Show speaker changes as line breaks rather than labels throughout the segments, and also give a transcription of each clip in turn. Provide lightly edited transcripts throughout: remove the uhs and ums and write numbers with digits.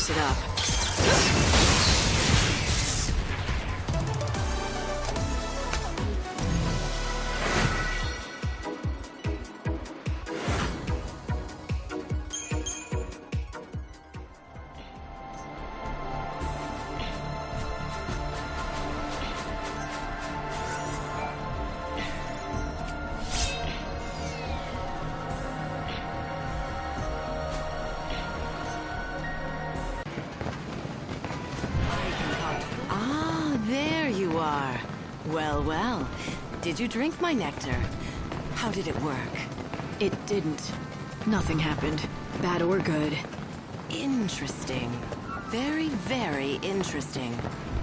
mix it up.
Well, well. Did you drink my nectar? How did it work?
It didn't. Nothing happened. Bad or good.
Interesting. Very, very interesting.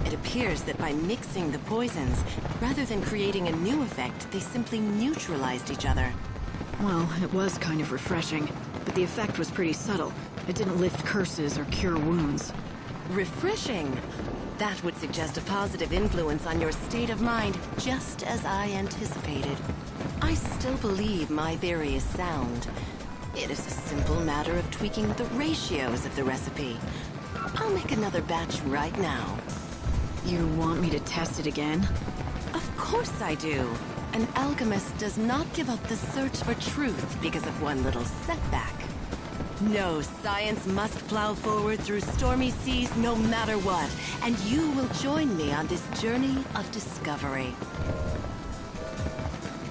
It appears that by mixing the poisons, rather than creating a new effect, they simply neutralized each other.
Well, it was kind of refreshing, but the effect was pretty subtle. It didn't lift curses or cure wounds.
Refreshing! That would suggest a positive influence on your state of mind, just as I anticipated. I still believe my theory is sound. It is a simple matter of tweaking the ratios of the recipe. I'll make another batch right now.
You want me to test it again?
Of course I do. An alchemist does not give up the search for truth because of one little setback. No, science must plow forward through stormy seas no matter what, and you will join me on this journey of discovery.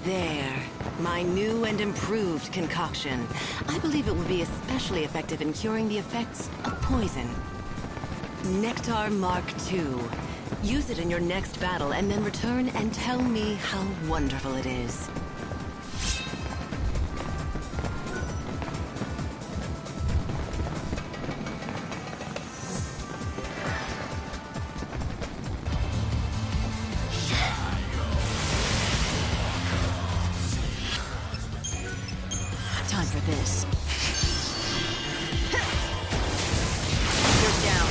There, my new and improved concoction. I believe it will be especially effective in curing the effects of poison. Nectar Mark II. Use it in your next battle and then return and tell me how wonderful it is.
Time for this.
You're down.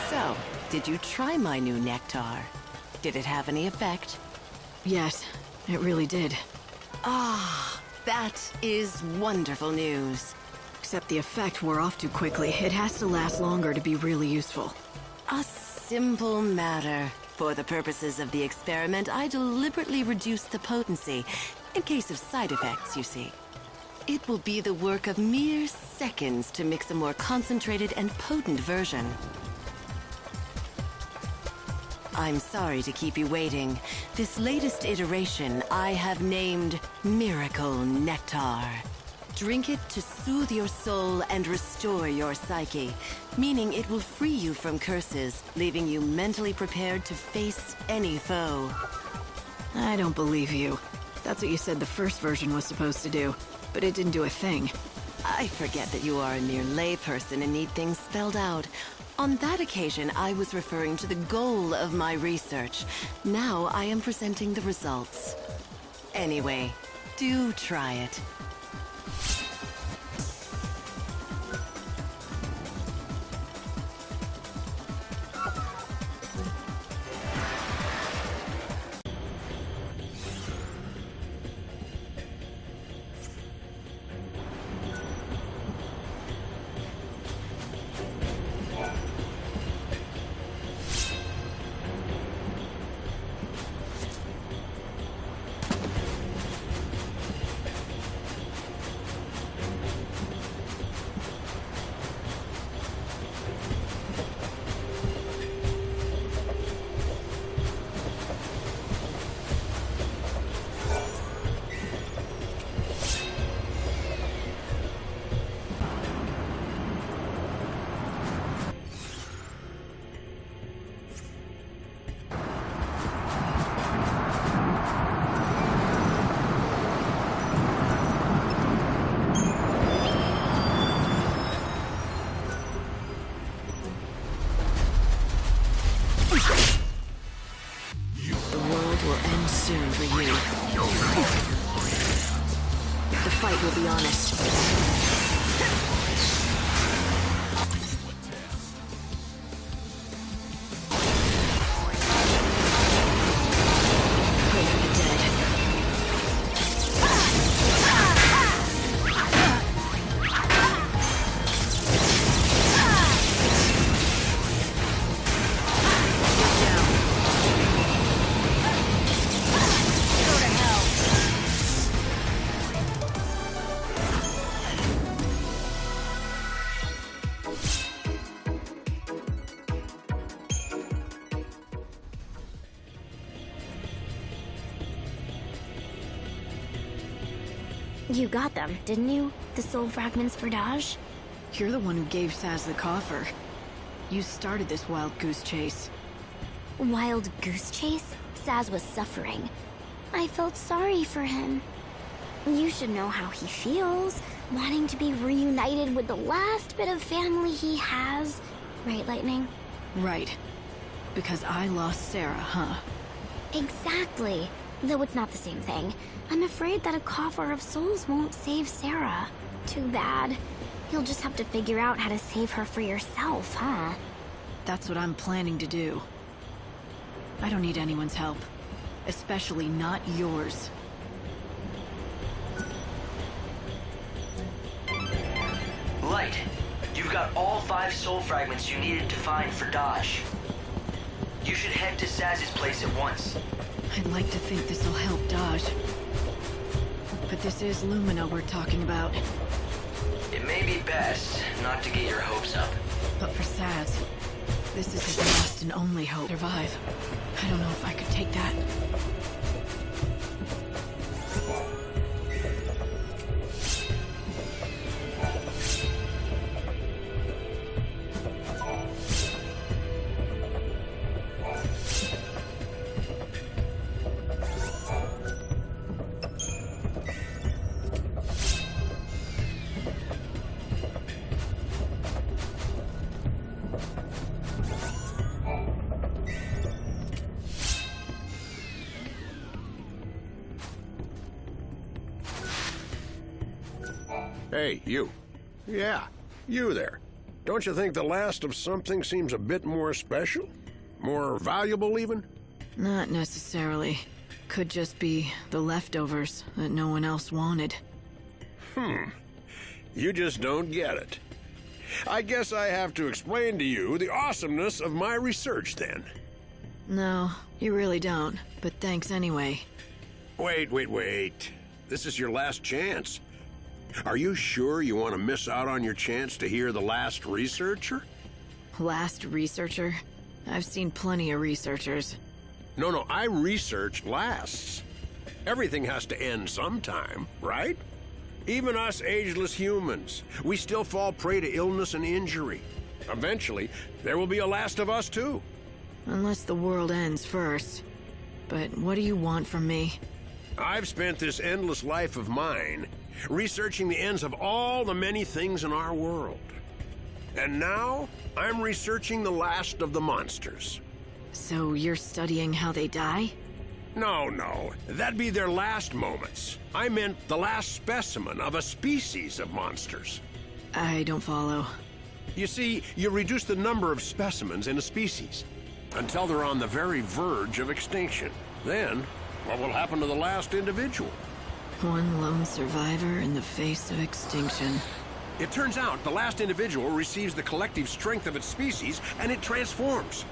So, did you try my new nectar? Did it have any effect?
Yes, it really did.
Ah, that is wonderful news.
Except the effect wore off too quickly. It has to last longer to be really useful.
A simple matter. For the purposes of the experiment, I deliberately reduced the potency, in case of side effects, you see. It will be the work of mere seconds to mix a more concentrated and potent version. I'm sorry to keep you waiting. This latest iteration I have named Miracle Nectar. Drink it to soothe your soul and restore your psyche, meaning it will free you from curses, leaving you mentally prepared to face any foe.
I don't believe you. That's what you said the first version was supposed to do, but it didn't do a thing.
I forget that you are a mere layperson and need things spelled out. On that occasion, I was referring to the goal of my research. Now I am presenting the results. Anyway, do try it.
Soon for you. The fight will be honest. Pray for the dead.
You got them, didn't you? The soul fragments for Daj?
You're the one who gave Saz the coffer. You started this wild goose chase.
Wild goose chase? Saz was suffering. I felt sorry for him. You should know how he feels, wanting to be reunited with the last bit of family he has. Right, Lightning?
Right. Because I lost Sarah, huh?
Exactly. Though it's not the same thing. I'm afraid that a coffer of souls won't save Sarah. Too bad. You'll just have to figure out how to save her for yourself, huh?
That's what I'm planning to do. I don't need anyone's help. Especially not yours.
Light, you've got all 5 soul fragments you needed to find for Daj. You should head to Saz's place at once.
I'd like to think this'll help Daj. But this is Lumina we're talking about.
It may be best not to get your hopes up.
But for Saz, this is his last and only hope to survive. I don't know if I could take that.
Hey, you. Yeah, you there. Don't you think the last of something seems a bit more special? More valuable, even?
Not necessarily. Could just be the leftovers that no one else wanted.
You just don't get it. I guess I have to explain to you the awesomeness of my research, then.
No, you really don't. But thanks anyway.
Wait. This is your last chance. Are you sure you want to miss out on your chance to hear the last researcher?
Last researcher? I've seen plenty of researchers.
No, I research lasts. Everything has to end sometime, right? Even us ageless humans, we still fall prey to illness and injury. Eventually, there will be a last of us too.
Unless the world ends first. But what do you want from me?
I've spent this endless life of mine researching the ends of all the many things in our world. And now, I'm researching the last of the monsters.
So you're studying how they die?
No. That'd be their last moments. I meant the last specimen of a species of monsters.
I don't follow.
You see, you reduce the number of specimens in a species until they're on the very verge of extinction. Then, what will happen to the last individual?
One lone survivor in the face of extinction.
It turns out the last individual receives the collective strength of its species, and it transforms.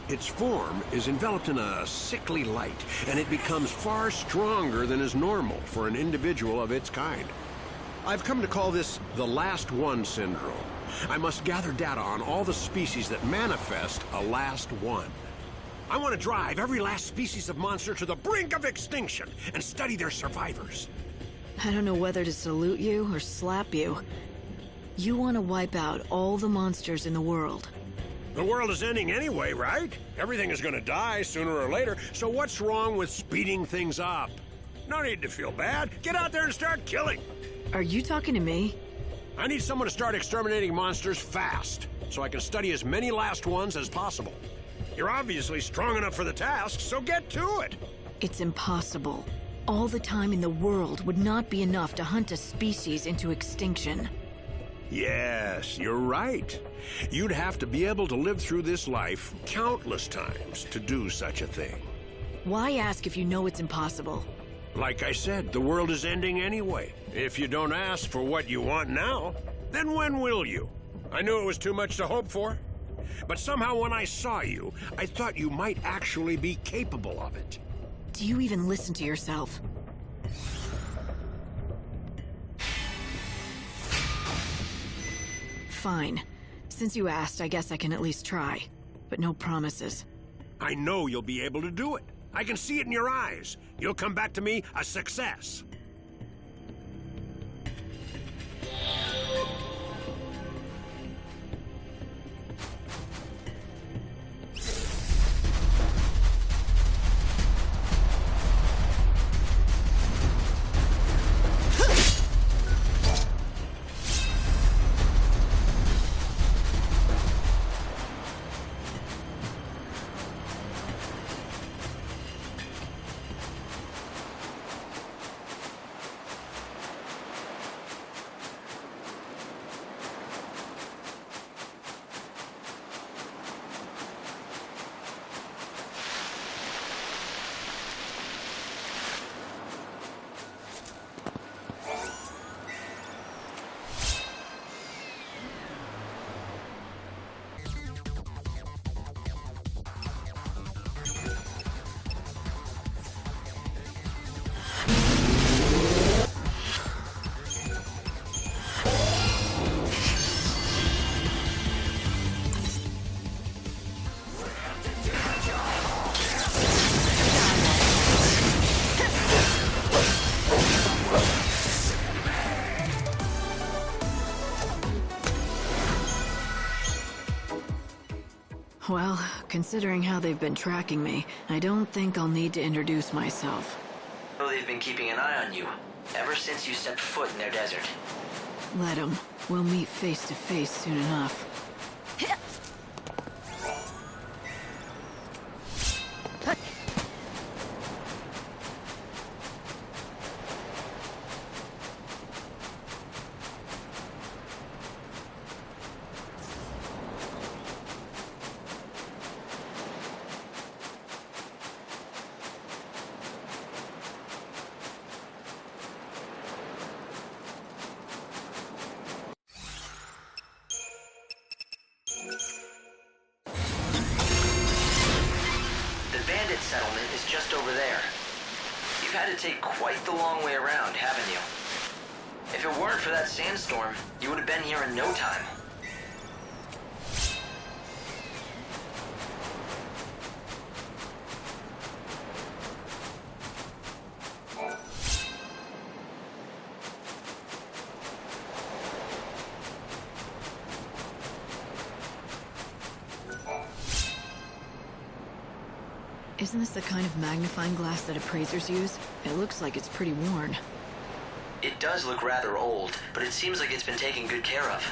Its form is enveloped in a sickly light, and it becomes far stronger than is normal for an individual of its kind. I've come to call this the Last One syndrome. I must gather data on all the species that manifest a last one. I want to drive every last species of monster to the brink of extinction and study their survivors.
I don't know whether to salute you or slap you. You want to wipe out all the monsters in the world.
The world is ending anyway, right? Everything is going to die sooner or later, so what's wrong with speeding things up? No need to feel bad. Get out there and start killing.
Are you talking to me?
I need someone to start exterminating monsters fast, so I can study as many last ones as possible. You're obviously strong enough for the task, so get to it!
It's impossible. All the time in the world would not be enough to hunt a species into extinction.
Yes, you're right. You'd have to be able to live through this life countless times to do such a thing.
Why ask if you know it's impossible?
Like I said, the world is ending anyway. If you don't ask for what you want now, then when will you? I knew it was too much to hope for. But somehow when I saw you, I thought you might actually be capable of it.
Do you even listen to yourself? Fine. Since you asked, I guess I can at least try. But no promises.
I know you'll be able to do it. I can see it in your eyes. You'll come back to me a success.
Well, considering how they've been tracking me, I don't think I'll need to introduce myself.
Oh, they've been keeping an eye on you ever since you stepped foot in their desert.
Let 'em. We'll meet face to face soon enough.
Settlement is just over there. You've had to take quite the long way around, haven't you? If it weren't for that sandstorm, you would have been here in no time.
Isn't this the kind of magnifying glass that appraisers use? It looks like it's pretty worn.
It does look rather old, but it seems like it's been taken good care of.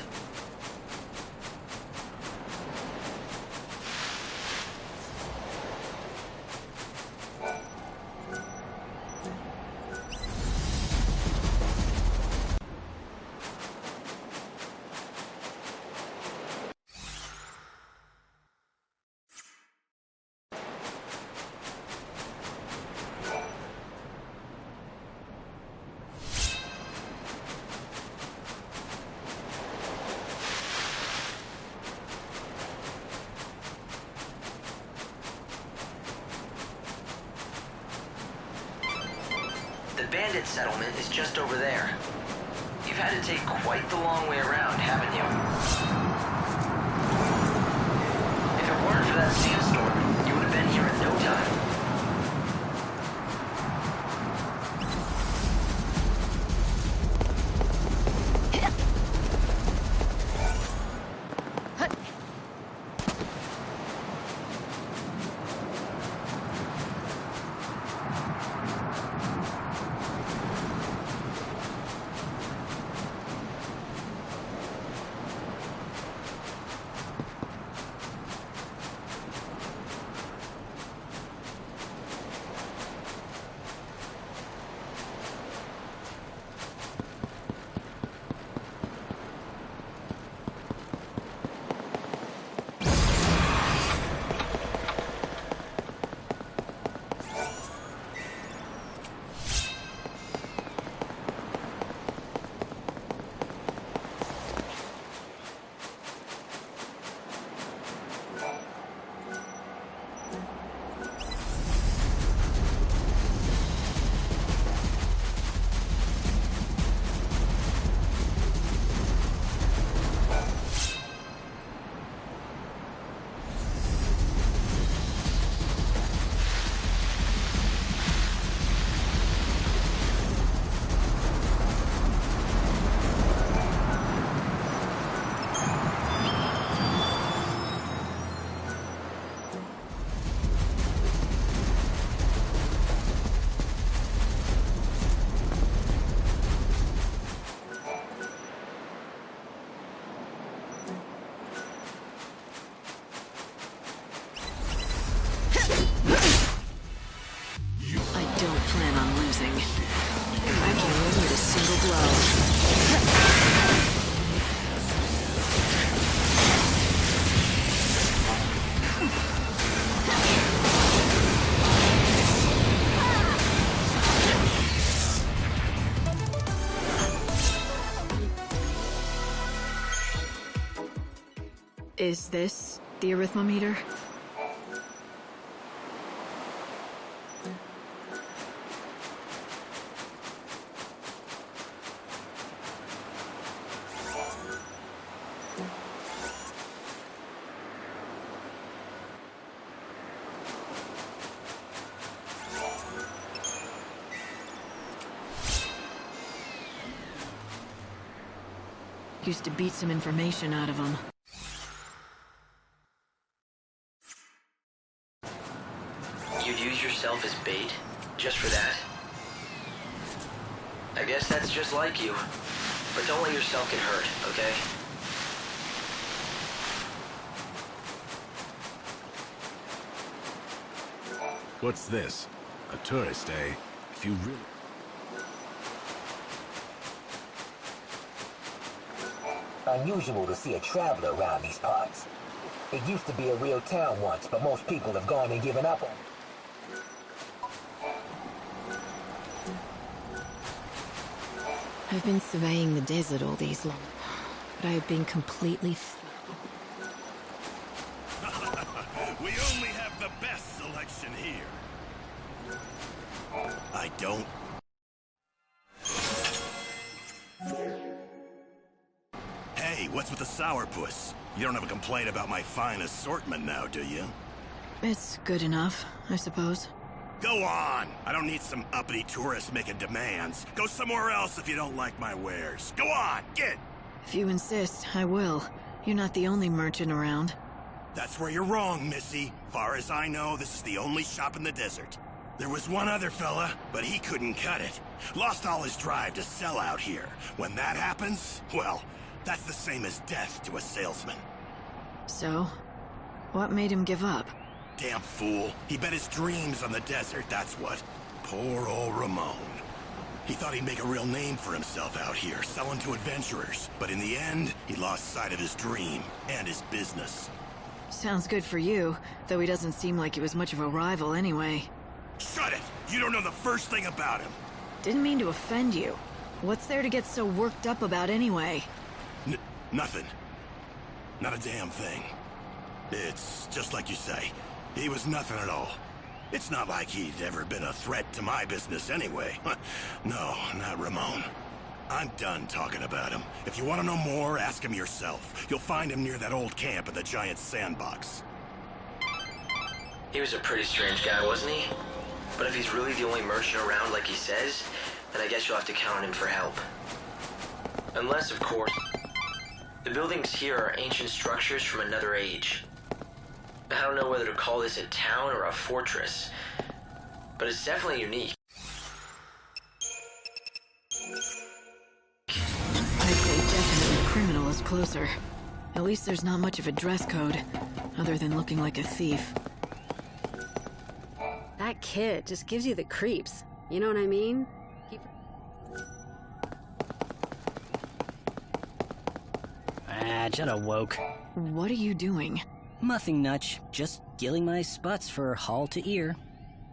The bandit settlement is just over there. You've had to take quite the long way around, haven't you? If it weren't for that sandstorm, you would have been here in no time.
Is this the arithmometer? Used to beat some information out of them.
You'd use yourself as bait? Just for that? I guess that's just like you. But don't let yourself get hurt, okay?
What's this? A tourist, eh? If you really...
Unusual to see a traveler around these parts. It used to be a real town once, but most people have gone and given up on it.
I've been surveying the desert all these long, but I have been completely...
We only have the best selection here. I don't... What's with the sourpuss? You don't have a complaint about my fine assortment now, do you?
It's good enough, I suppose.
Go on! I don't need some uppity tourists making demands. Go somewhere else if you don't like my wares. Go on, get!
If you insist, I will. You're not the only merchant around.
That's where you're wrong, Missy. Far as I know, this is the only shop in the desert. There was one other fella, but he couldn't cut it. Lost all his drive to sell out here. When that happens, well, that's the same as death to a salesman.
So, what made him give up?
Damn fool. He bet his dreams on the desert, that's what. Poor old Ramon. He thought he'd make a real name for himself out here, selling to adventurers. But in the end, he lost sight of his dream and his business.
Sounds good for you, though he doesn't seem like he was much of a rival anyway.
Shut it! You don't know the first thing about him!
Didn't mean to offend you. What's there to get so worked up about anyway?
Nothing. Not a damn thing. It's just like you say. He was nothing at all. It's not like he'd ever been a threat to my business anyway. No, not Ramon. I'm done talking about him. If you want to know more, ask him yourself. You'll find him near that old camp at the giant sandbox.
He was a pretty strange guy, wasn't he? But if he's really the only merchant around like he says, then I guess you'll have to count on him for help. Unless, of course, the buildings here are ancient structures from another age. I don't know whether to call this a town or a fortress, but it's definitely unique.
I'd say definitely criminal is closer. At least there's not much of a dress code, other than looking like a thief.
That kid just gives you the creeps. You know what I mean?
Just awoke.
What are you doing?
Nothing much. Just gilling my sputs for haul to ear.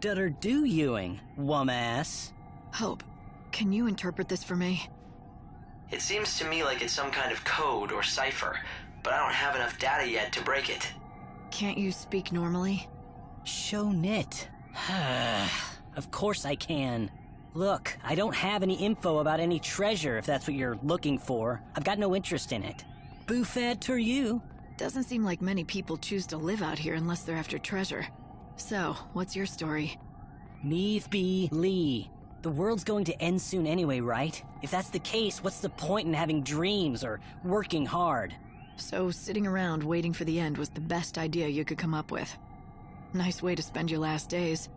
Dutter do youing, wum-ass.
Hope, can you interpret this for me?
It seems to me like it's some kind of code or cipher, but I don't have enough data yet to break it.
Can't you speak normally?
Show nit. Of course I can. Look, I don't have any info about any treasure if that's what you're looking for. I've got no interest in it. Buffet to you.
Doesn't seem like many people choose to live out here unless they're after treasure. So, what's your story?
Meave be Lee. The world's going to end soon anyway, right? If that's the case, what's the point in having dreams or working hard?
So, sitting around waiting for the end was the best idea you could come up with. Nice way to spend your last days.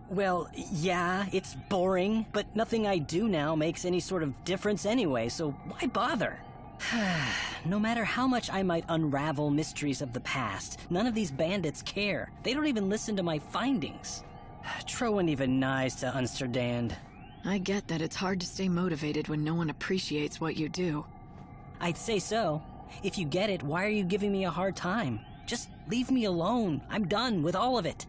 Well, yeah, it's boring, but nothing I do now makes any sort of difference anyway, so why bother? No matter how much I might unravel mysteries of the past, none of these bandits care. They don't even listen to my findings. Troen even nice to understand.
I get that it's hard to stay motivated when no one appreciates what you do.
I'd say so. If you get it, why are you giving me a hard time? Just leave me alone. I'm done with all of it.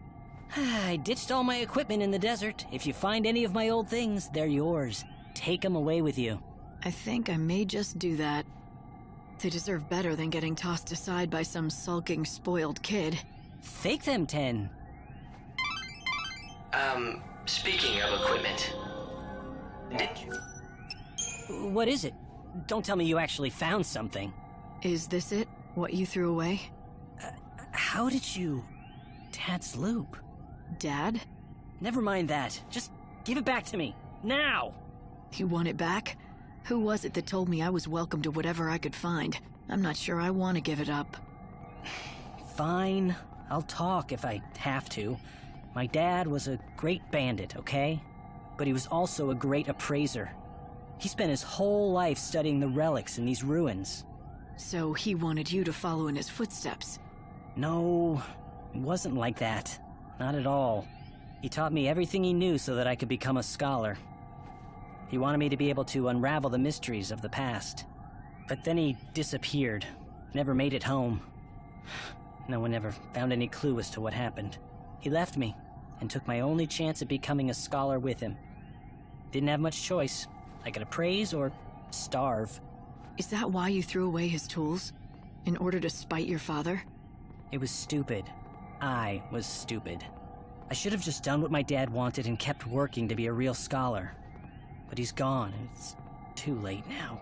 I ditched all my equipment in the desert. If you find any of my old things, they're yours. Take them away with you.
I think I may just do that. They deserve better than getting tossed aside by some sulking, spoiled kid.
Fake them, 10.
Speaking of equipment, did you...
What is it? Don't tell me you actually found something.
Is this it? What you threw away?
How did you... Dad's loop?
Dad?
Never mind that. Just give it back to me. Now!
You want it back? Who was it that told me I was welcome to whatever I could find? I'm not sure I want to give it up.
Fine. I'll talk if I have to. My dad was a great bandit, okay? But he was also a great appraiser. He spent his whole life studying the relics in these ruins.
So he wanted you to follow in his footsteps?
No, it wasn't like that. Not at all. He taught me everything he knew so that I could become a scholar. He wanted me to be able to unravel the mysteries of the past. But then he disappeared. Never made it home. No one ever found any clue as to what happened. He left me, and took my only chance at becoming a scholar with him. Didn't have much choice. I could appraise or starve.
Is that why you threw away his tools? In order to spite your father?
It was stupid. I was stupid. I should have just done what my dad wanted and kept working to be a real scholar. But he's gone, and it's too late now.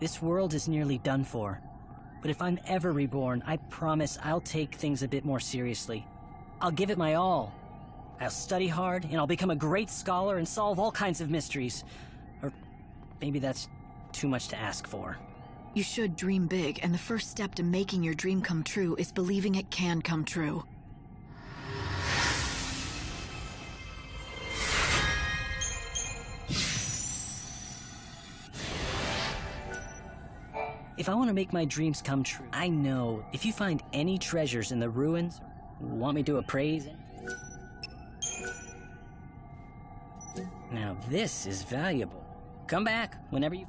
This world is nearly done for. But if I'm ever reborn, I promise I'll take things a bit more seriously. I'll give it my all. I'll study hard, and I'll become a great scholar and solve all kinds of mysteries. Or maybe that's too much to ask for.
You should dream big, and the first step to making your dream come true is believing it can come true.
If I want to make my dreams come true, I know if you find any treasures in the ruins, want me to appraise? Now this is valuable. Come back whenever you...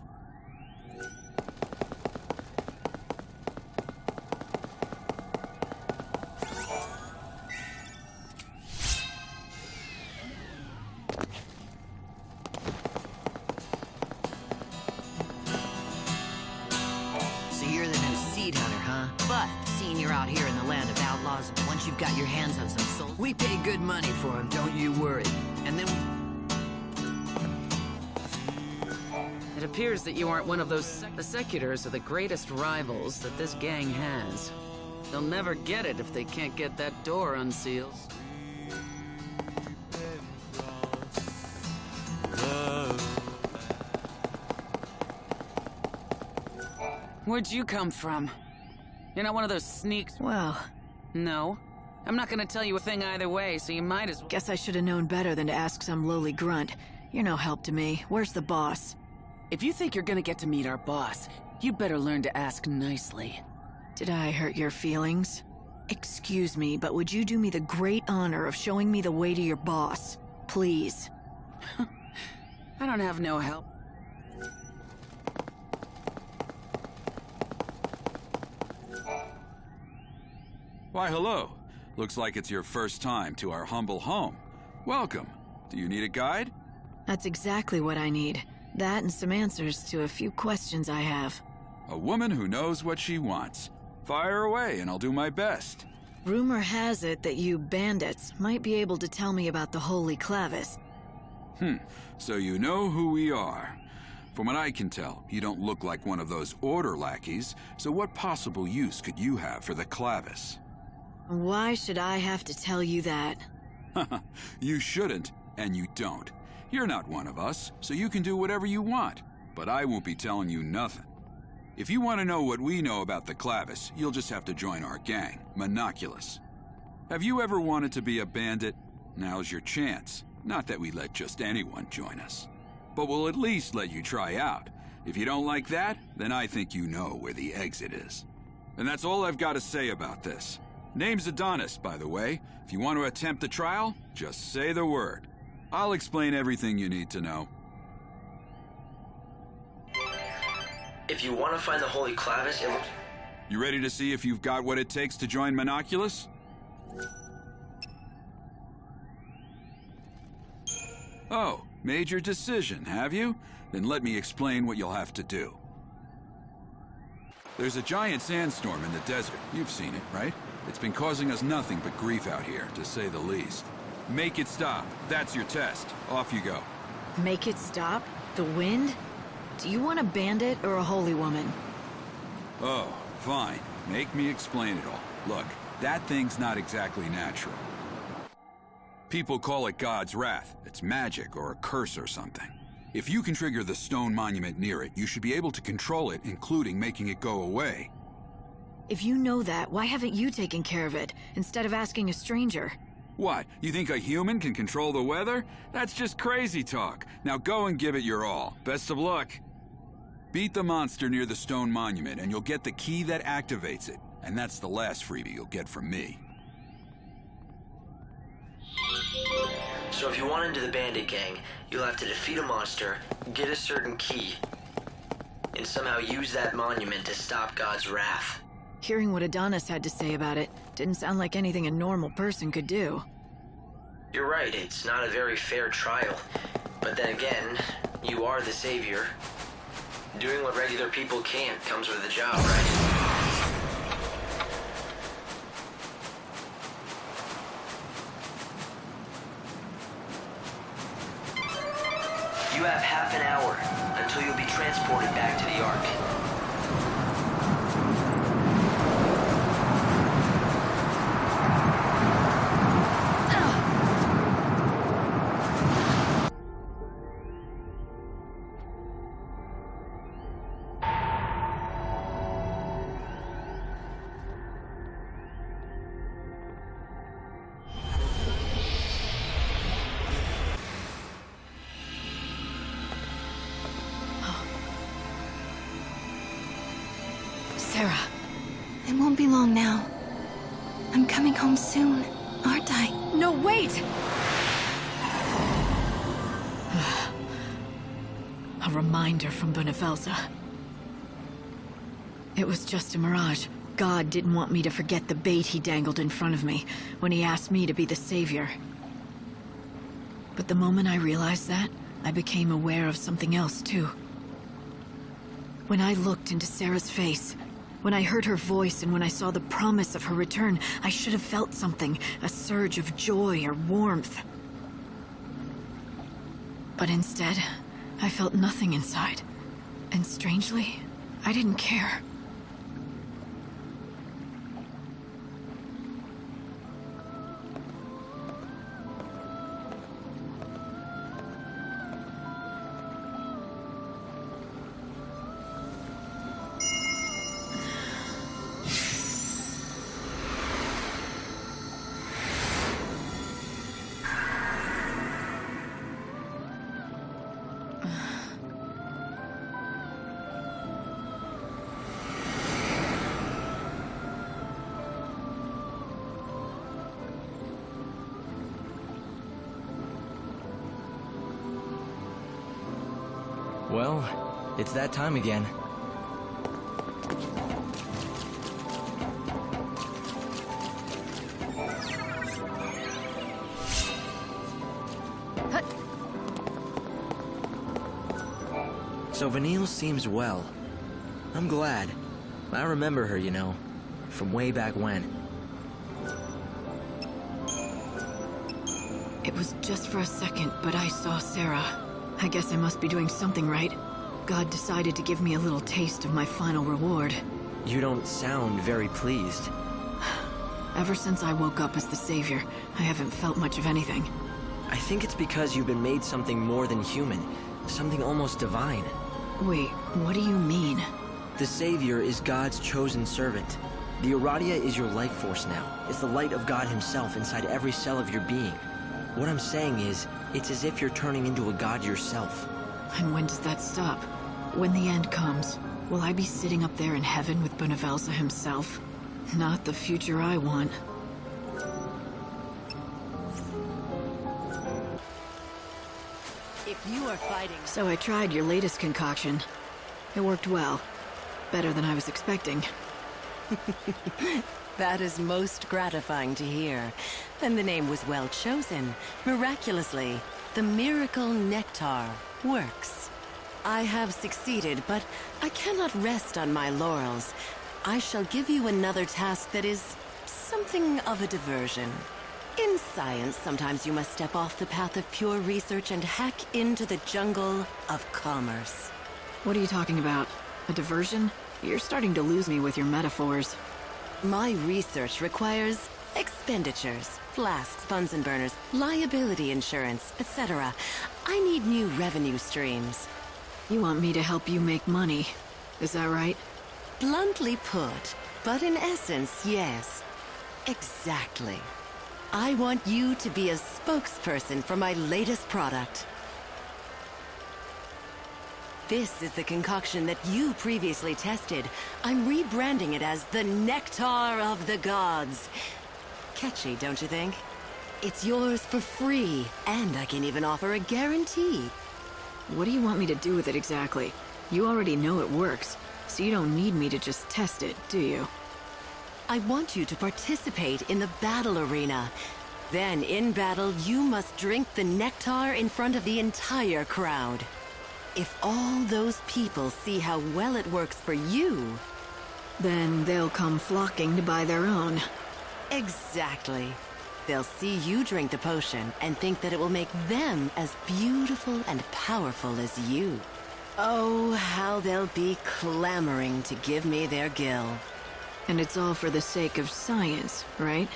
So you're the new seed hunter, huh? But seeing you're out here in the land of outlaws, once you've got your hands on some souls, we pay good money for them, don't you worry. And then
It appears that you aren't one of those the seculars are the greatest rivals that this gang has. They'll never get it if they can't get that door unsealed. Where'd you come from? You're not one of those sneaks.
Well,
No. I'm not gonna tell you a thing either way, so you might as well.
guess I should have known better than to ask some lowly grunt. You're no help to me. Where's the boss?
If you think you're gonna get to meet our boss, you better learn to ask nicely.
Did I hurt your feelings? Excuse me, but would you do me the great honor of showing me the way to your boss? Please.
I don't have no help.
Why, hello. Looks like it's your first time to our humble home. Welcome. Do you need a guide?
That's exactly what I need. That and some answers to a few questions I have.
A woman who knows what she wants. Fire away and I'll do my best.
Rumor has it that you bandits might be able to tell me about the Holy Clavis.
So you know who we are. From what I can tell, you don't look like one of those order lackeys, so what possible use could you have for the Clavis?
Why should I have to tell you that?
You shouldn't, and you don't. You're not one of us, so you can do whatever you want, but I won't be telling you nothing. If you want to know what we know about the Clavis, you'll just have to join our gang, Monoculus. Have you ever wanted to be a bandit? Now's your chance. Not that we let just anyone join us. But we'll at least let you try out. If you don't like that, then I think you know where the exit is. And that's all I've got to say about this. Name's Adonis, by the way. If you want to attempt the trial, just say the word. I'll explain everything you need to know.
If you want to find the Holy Clavis, it looks...
You ready to see if you've got what it takes to join Monoculus? Oh, made your decision, have you? Then let me explain what you'll have to do. There's a giant sandstorm in the desert. You've seen it, right? It's been causing us nothing but grief out here, to say the least. Make it stop. That's your test. Off you go.
Make it stop? The wind? Do you want a bandit or a holy woman?
Oh, fine. Make me explain it all. Look, that thing's not exactly natural. People call it God's wrath. It's magic or a curse or something. If you can trigger the stone monument near it, you should be able to control it, including making it go away.
If you know that, why haven't you taken care of it, instead of asking a stranger?
What, you think a human can control the weather? That's just crazy talk. Now go and give it your all. Best of luck. Beat the monster near the stone monument, and you'll get the key that activates it. And that's the last freebie you'll get from me.
So if you want into the bandit gang, you'll have to defeat a monster, get a certain key, and somehow use that monument to stop God's wrath.
Hearing what Adonis had to say about it didn't sound like anything a normal person could do.
You're right, it's not a very fair trial. But then again, you are the savior. Doing what regular people can't comes with the job, right? You have half an hour until you'll be transported back to the Ark.
Sarah.
It won't be long now. I'm coming home soon, aren't I?
No, wait! A reminder from Benevelza. It was just a mirage. God didn't want me to forget the bait he dangled in front of me when he asked me to be the savior. But the moment I realized that, I became aware of something else too. When I looked into Sarah's face, when I heard her voice and when I saw the promise of her return, I should have felt something, a surge of joy or warmth. But instead, I felt nothing inside. And strangely, I didn't care.
Well, it's that time again. So Vanille seems well. I'm glad. I remember her, you know, from way back when.
It was just for a second, but I saw Sarah. I guess I must be doing something right. God decided to give me a little taste of my final reward.
You don't sound very pleased.
Ever since I woke up as the savior, I haven't felt much of anything.
I think it's because you've been made something more than human. Something almost divine.
Wait, what do you mean?
The savior is God's chosen servant. The Aradia is your life force now. It's the light of God himself inside every cell of your being. What I'm saying is, it's as if you're turning into a god yourself.
And when does that stop? When the end comes, will I be sitting up there in heaven with Benevelza himself? Not the future I want.
If you are fighting...
So I tried your latest concoction. It worked well. Better than I was expecting.
That is most gratifying to hear. And the name was well chosen. Miraculously, the miracle nectar works. I have succeeded, but I cannot rest on my laurels. I shall give you another task that is something of a diversion. In science, sometimes you must step off the path of pure research and hack into the jungle of commerce.
What are you talking about? A diversion? You're starting to lose me with your metaphors.
My research requires expenditures, flasks, Bunsen burners, liability insurance, etc. I need new revenue streams.
You want me to help you make money, is that right?
Bluntly put, but in essence, yes. Exactly. I want you to be a spokesperson for my latest product. This is the concoction that you previously tested. I'm rebranding it as the Nectar of the Gods. Catchy, don't you think? It's yours for free, and I can even offer a guarantee.
What do you want me to do with it exactly? You already know it works, so you don't need me to just test it, do you?
I want you to participate in the battle arena. Then, in battle, you must drink the nectar in front of the entire crowd. If all those people see how well it works for you...
Then they'll come flocking to buy their own.
Exactly. They'll see you drink the potion and think that it will make them as beautiful and powerful as you. Oh, how they'll be clamoring to give me their gill.
And it's all for the sake of science, right?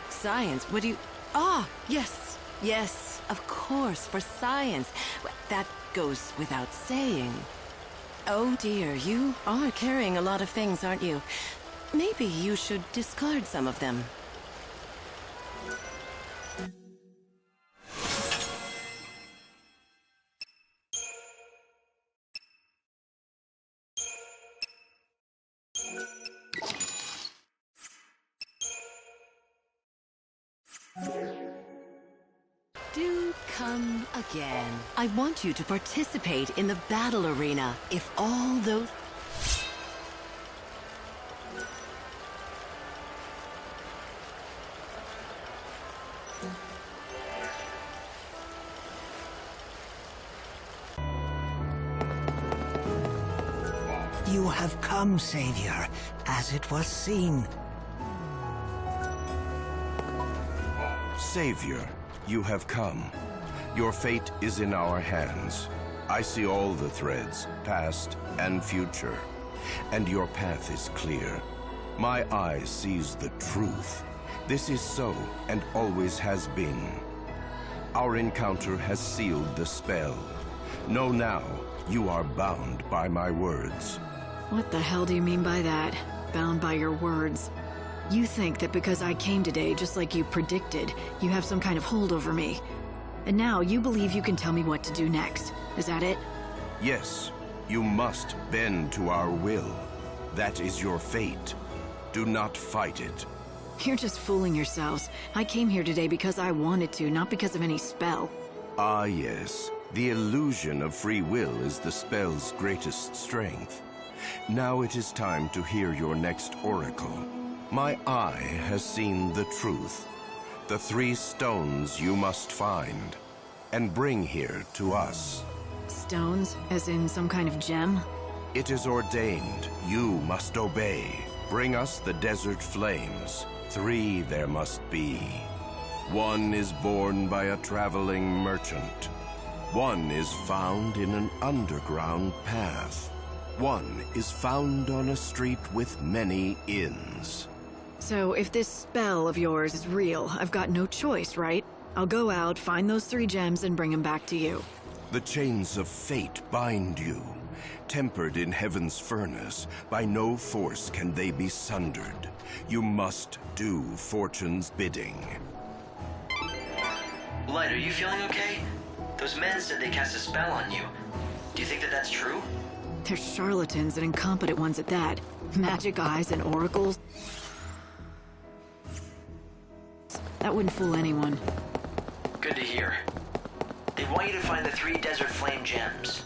Science? What do you... Ah, yes. Yes, of course, for science. That goes without saying. Oh dear, you are carrying a lot of things, aren't you? Maybe you should discard some of them. Do come again. I want you to participate in the battle arena. If all those...
You have come, Savior, as it was seen.
Savior, you have come. Your fate is in our hands. I see all the threads, past and future, and your path is clear. My eye sees the truth. This is so, and always has been. Our encounter has sealed the spell. Know now, you are bound by my words.
What the hell do you mean by that? Bound by your words? You think that because I came today just like you predicted, you have some kind of hold over me. And now you believe you can tell me what to do next. Is that it?
Yes, you must bend to our will. That is your fate. Do not fight it.
You're just fooling yourselves. I came here today because I wanted to, not because of any spell.
Ah, yes. The illusion of free will is the spell's greatest strength. Now it is time to hear your next oracle. My eye has seen the truth. The 3 stones you must find, and bring here to us.
Stones? As in some kind of gem?
It is ordained. You must obey. Bring us the desert flames. 3 there must be. 1 is borne by a traveling merchant. 1 is found in an underground path. 1 is found on a street with many inns.
So if this spell of yours is real, I've got no choice, right? I'll go out, find those 3 gems, and bring them back to you.
The chains of fate bind you. Tempered in heaven's furnace, by no force can they be sundered. You must do fortune's bidding.
Light, are you feeling okay? Those men said they cast a spell on you. Do you think that that's true?
They're charlatans and incompetent ones at that. Magic eyes and oracles. That wouldn't fool anyone.
Good to hear. They want you to find the 3 desert flame gems.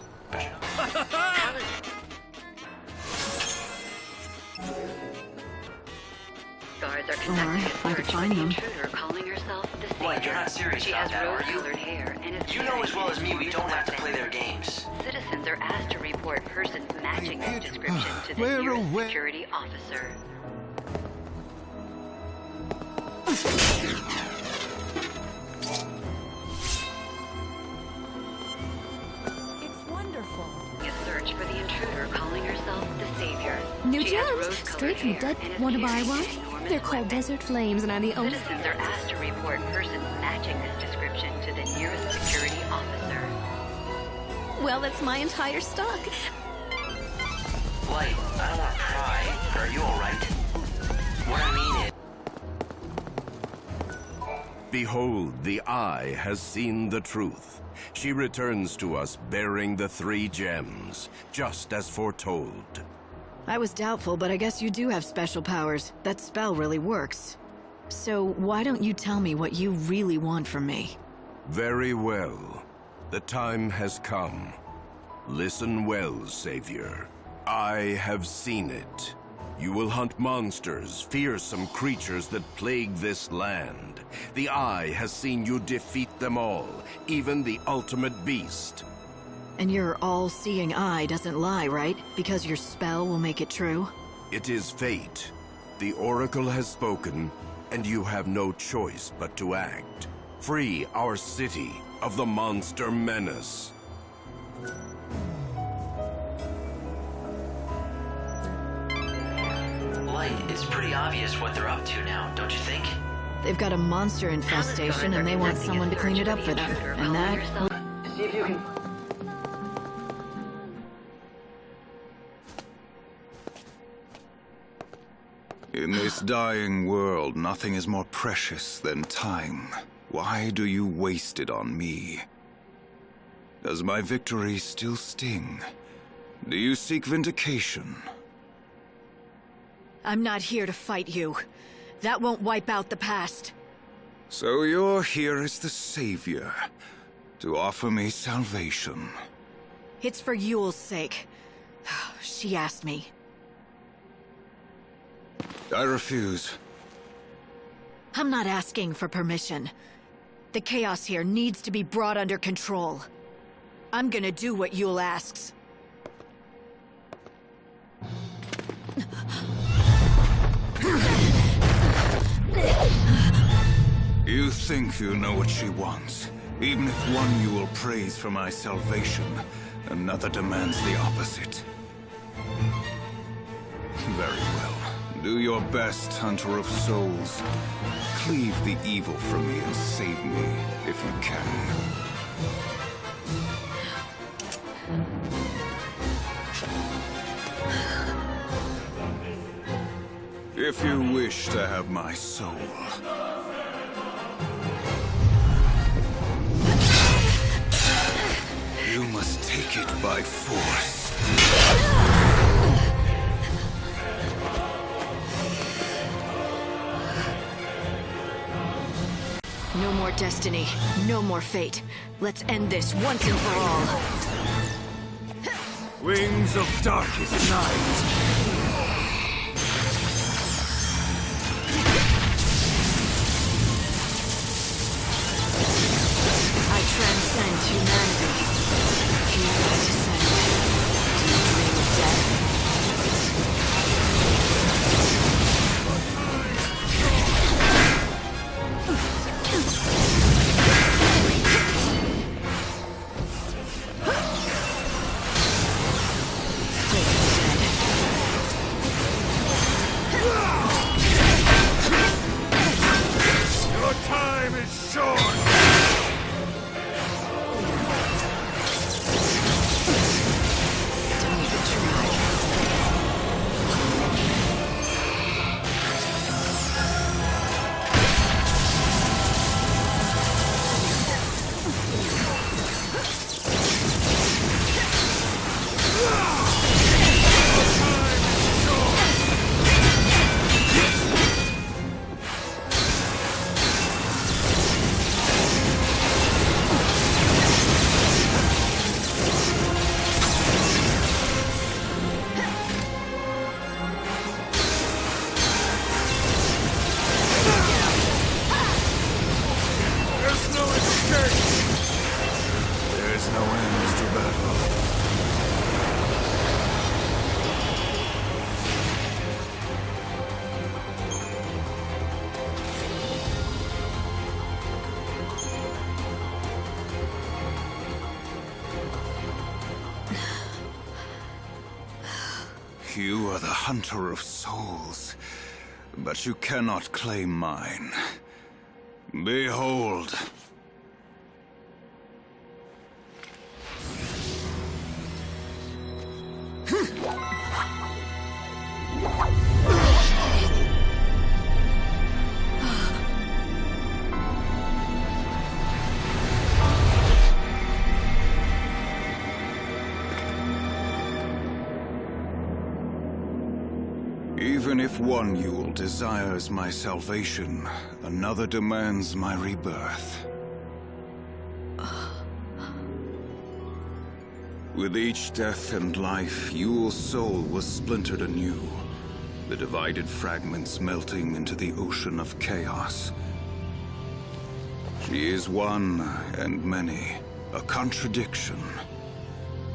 Guards are
Alright, I could find them.
calling herself the Savior.
Wait, you're not serious about that, are you?
Rose-colored hair and is
You know as well as me we don't have to play their games.
Citizens are asked to report persons matching this description to the nearest security officer.
It's wonderful.
A search for the intruder calling herself the Savior.
New
She has
gems,
rose-colored
straight from the
hair
dead.
and is
Want to buy
carrying
one?
an enormous
They're called
weapon.
desert flames, and I'm the owner.
Citizens are asked to report persons matching this description to the nearest security officer.
Well, that's my entire stock.
Light, I don't want to pry. Are you alright? What I mean is...
Behold, the eye has seen the truth. She returns to us bearing the 3 gems, just as foretold.
I was doubtful, but I guess you do have special powers. That spell really works. So why don't you tell me what you really want from me?
Very well. The time has come. Listen well, Savior. I have seen it. You will hunt monsters, fearsome creatures that plague this land. The Eye has seen you defeat them all, even the ultimate beast.
And your all-seeing eye doesn't lie, right? Because your spell will make it true?
It is fate. The Oracle has spoken, and you have no choice but to act. Free our city of the monster menace.
Light, it's pretty obvious what they're up to now, don't you think?
They've got a monster infestation and they want someone to clean it up for them. And that...
See if you can...
In this dying world, nothing is more precious than time. Why do you waste it on me? Does my victory still sting? Do you seek vindication?
I'm not here to fight you. That won't wipe out the past.
So you're here as the savior, to offer me salvation.
It's for Yule's sake. She asked me.
I refuse.
I'm not asking for permission. The chaos here needs to be brought under control. I'm gonna do what Yule asks.
You think you know what she wants. Even if one you will praise for my salvation, another demands the opposite. Very well. Do your best, Hunter of Souls. Cleave the evil from me and save me, if you can. If you wish to have my soul. You must take it by force.
No more destiny, no more fate. Let's end this once and for all.
Wings of darkest night.
I transcend humanity. Here I descend. Do you dream of death?
Your time is short. There's no end to battle. You are the Hunter of Souls, but you cannot claim mine. Behold. Even if one Yule desires my salvation, another demands my rebirth. With each death and life, Yule's soul was splintered anew, the divided fragments melting into the ocean of chaos. She is one and many, a contradiction.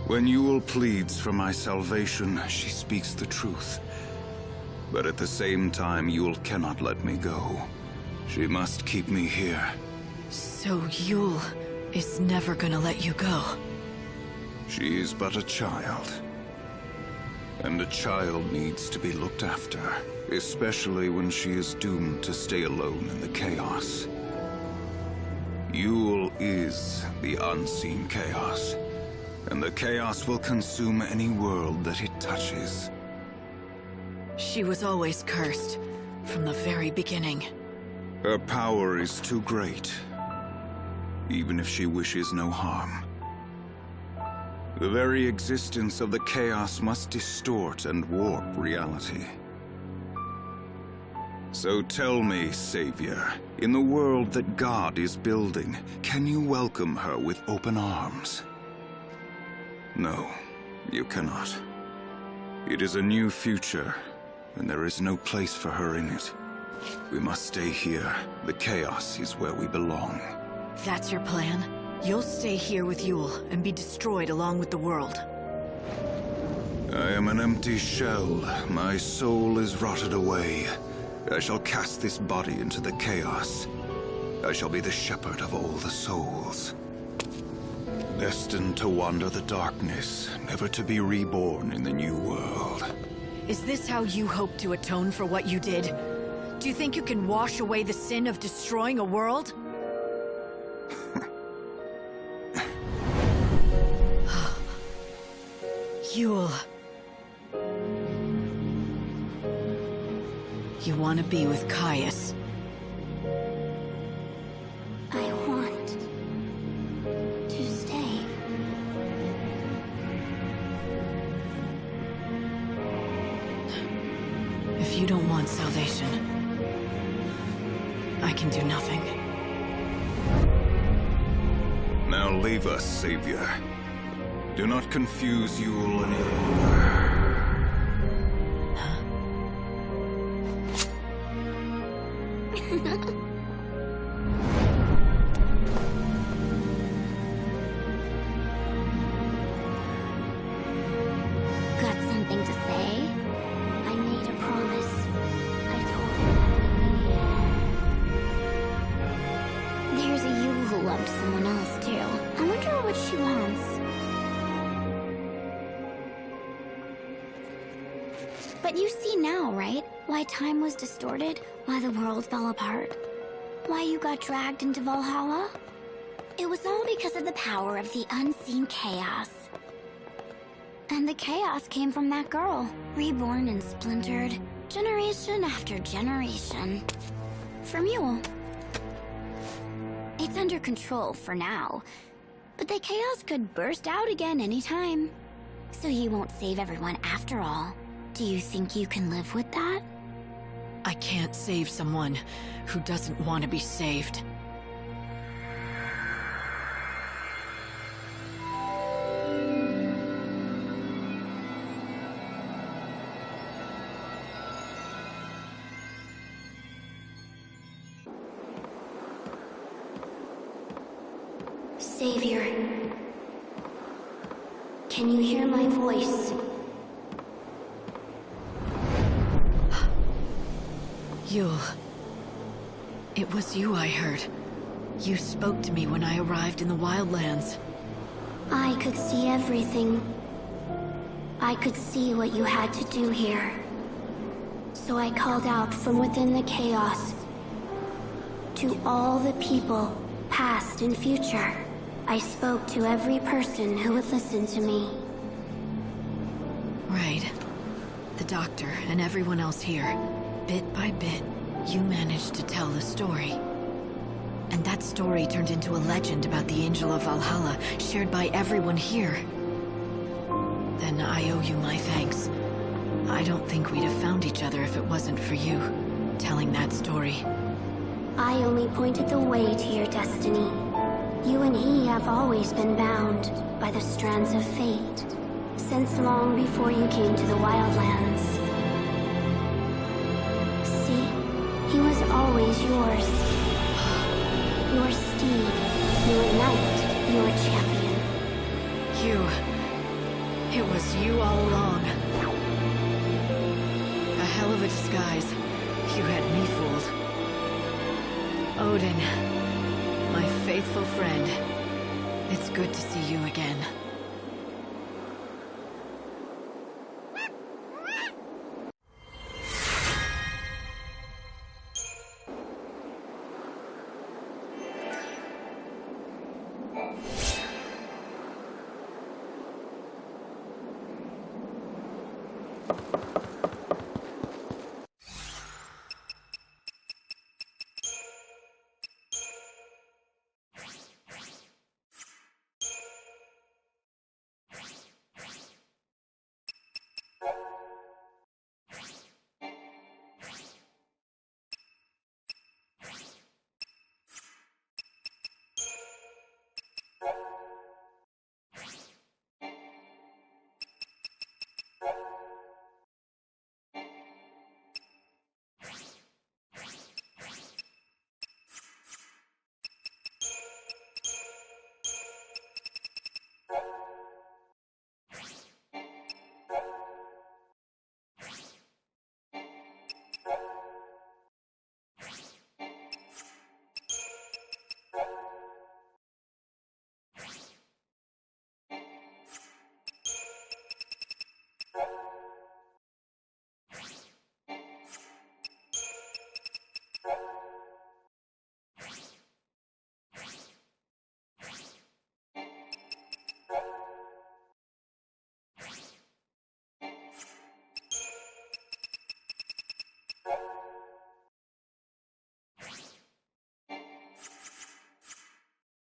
When Yule pleads for my salvation, she speaks the truth. But at the same time, Yule cannot let me go. She must keep me here.
So Yule is never gonna let you go?
She is but a child. And a child needs to be looked after, especially when she is doomed to stay alone in the chaos. Yule is the unseen chaos, and the chaos will consume any world that it touches.
She was always cursed, from the very beginning.
Her power is too great, even if she wishes no harm. The very existence of the chaos must distort and warp reality. So tell me, Savior, in the world that God is building, can you welcome her with open arms? No, you cannot. It is a new future, and there is no place for her in it. We must stay here. The chaos is where we belong.
That's your plan? You'll stay here with Yule and be destroyed along with the world.
I am an empty shell. My soul is rotted away. I shall cast this body into the chaos. I shall be the shepherd of all the souls. Destined to wander the darkness, never to be reborn in the new world.
Is this how you hope to atone for what you did? Do you think you can wash away the sin of destroying a world? Yule. You want to be with Caius.
I want to stay.
If you don't want salvation, I can do nothing.
Now leave us, Savior. Do not confuse Yule any longer.
Got something to say? I made a promise. I told him that there's a Yule who loved someone else too. I wonder what she wants. But you see now, right? Why time was distorted, why the world fell apart, why you got dragged into Valhalla? It was all because of the power of the unseen chaos. And the chaos came from that girl, reborn and splintered, generation after generation. From Yule. It's under control for now, but the chaos could burst out again anytime. So you won't save everyone after all. Do you think you can live with that?
I can't save someone who doesn't want to be saved.
Savior, can you hear my voice?
Yule. It was you I heard. You spoke to me when I arrived in the Wildlands.
I could see everything. I could see what you had to do here. So I called out from within the chaos. To all the people, past and future. I spoke to every person who would listen to me.
Right. The doctor and everyone else here. Bit by bit, you managed to tell the story. And that story turned into a legend about the Angel of Valhalla, shared by everyone here. Then I owe you my thanks. I don't think we'd have found each other if it wasn't for you, telling that story.
I only pointed the way to your destiny. You and he have always been bound by the strands of fate, since long before you came to the Wildlands. See, he was always yours. Your steed, your knight, your champion.
It was you all along. A hell of a disguise. You had me fooled. Odin, my faithful friend. It's good to see you again.